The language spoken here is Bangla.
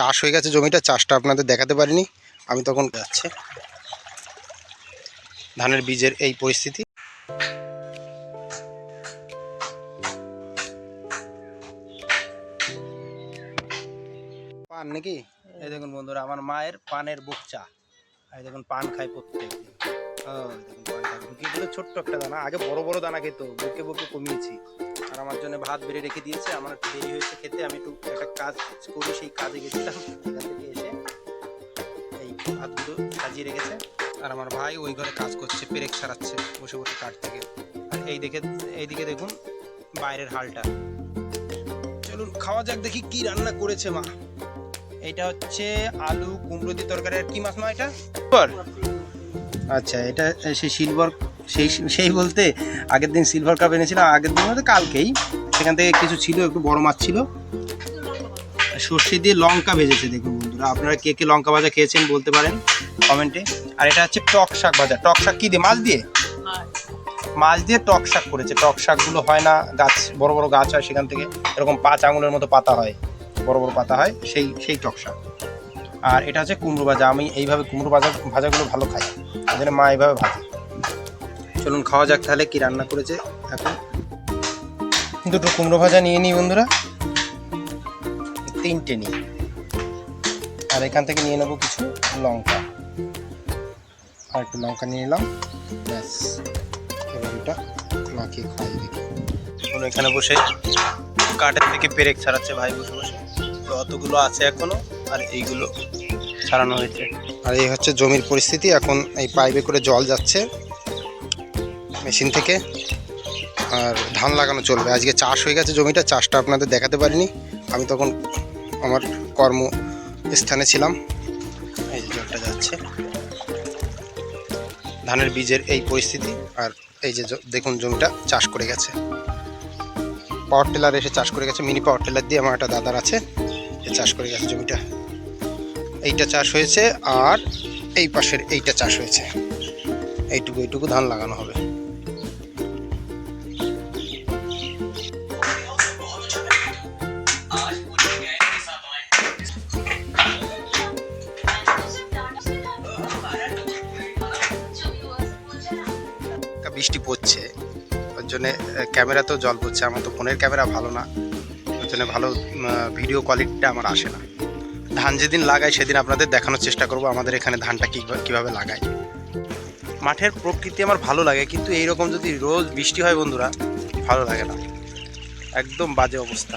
চাষ হয়ে গেছে জমিটা, চাষটা আপনাদের দেখাতে পারিনি আমি তখন। যাচ্ছে ধানের বীজের এই পরিস্থিতি। পান নাকি? এই দেখুন বন্ধুরা, আমার মায়ের পানের বুক চা। এই দেখুন পান খাই প্রত্যেক দিন। দেখুন পান খাই, বুকে ছোট্ট একটা দানা, আগে বড় বড় দানা খেত, বুকে বুকে কমিয়েছি। আর আমার জন্য ভাত বেড়ে রেখে দিয়েছে, আমার একটু দেরি হয়েছে খেতে, আমি একটু একটা কাজ করি, সেই কাজে গেছিলাম, এখান থেকে এসে এই ভাতগুলো সাজিয়ে রেখেছে। আর আমার ভাই ওই ঘরে কাজ করছে, পেরেক সারাচ্ছে বসে বসে কাঠ থেকে। আর এইদিকে দেখুন বাইরের হালটা। চলুন খাওয়া যাক, দেখি কি রান্না করেছে মা। এটা হচ্ছে আলু কুমড়ো দিয়ে তরকারি। আর কি মাছ মা এটা? আচ্ছা, এটা সেই সিলভার, সেই বলতে আগের দিন সিলভার কাপ এনেছিলাম, আগের দিন বলতে কালকেই, সেখান থেকে কিছু ছিল, একটু বড় মাছ ছিল। সর্ষে দিয়ে লঙ্কা ভেজেছে দেখুন বন্ধুরা, আপনারা কে কে লঙ্কা ভাজা খেয়েছেন বলতে পারেন কমেন্টে। আর এটা হচ্ছে টক শাক ভাজা। টক শাক কি দিয়ে? মাছ দিয়ে টক শাক করেছে। টক শাকগুলো হয় না, গাছ বড় বড় গাছ হয়, সেখান থেকে এরকম 5 আঙুলের মতো পাতা হয়, বড় বড় পাতা হয়, সেই টক শাক। আর এটা হচ্ছে কুমড়ো ভাজা। আমি এইভাবে কুমড়ো ভাজাগুলো ভালো খাই, ওদের মা এইভাবে ভাজে। চলুন খাওয়া যাক তাহলে কি রান্না করেছে। এখন দুটো কুমড়ো ভাজা নিয়ে নিই বন্ধুরা, 3টে নিই। আর এখান থেকে নিয়ে নেবো কিছু লঙ্কা, আর একটু লঙ্কা নিয়ে নিলাম, ব্যাস। এবার এটা মাখিয়ে খাই দেখি। এখন এখানে বসে কাঠের থেকে পেরেক ছাড়াচ্ছে ভাই বসে বসে। অতগুলো আছে এখনো, আর এইগুলো ছাড়ানো হয়েছে। আর এই হচ্ছে জমির পরিস্থিতি। এখন এই পাইপে করে জল যাচ্ছে মেশিন থেকে, আর ধান লাগানো চলবে। আজকে চাষ হয়ে গেছে জমিটা, চাষটা আপনাদের দেখাতে পারিনি আমি তখন আমার কর্মস্থানে ছিলাম। এই যে জলটা যাচ্ছে, ধানের বীজের এই পরিস্থিতি। আর এই যে দেখুন জমিটা চাষ করে গেছে, পাওয়ার টিলার এসে চাষ করে গেছে, মিনি পাওয়ার টিলার দিয়ে আমার একটা দাদার আছে, চাষ করে গেছে জমিটা। এইটা চাষ হয়েছে, আর এই পাশের এইটা চাষ হয়েছে। এইটুকু ধান লাগানো হবে। বৃষ্টি পড়ছে, ওর জন্যে ক্যামেরাতেও জল পড়ছে। আমার তো ফোনের ক্যামেরা ভালো না, ওর জন্য ভালো ভিডিও কোয়ালিটিটা আমার আসে না। ধান যেদিন লাগাই সেদিন আপনাদের দেখানোর চেষ্টা করব আমাদের এখানে ধানটা কীভাবে লাগাই। মাঠের প্রকৃতি আমার ভালো লাগে, কিন্তু এইরকম যদি রোজ বৃষ্টি হয় বন্ধুরা, ভালো লাগে না, একদম বাজে অবস্থা।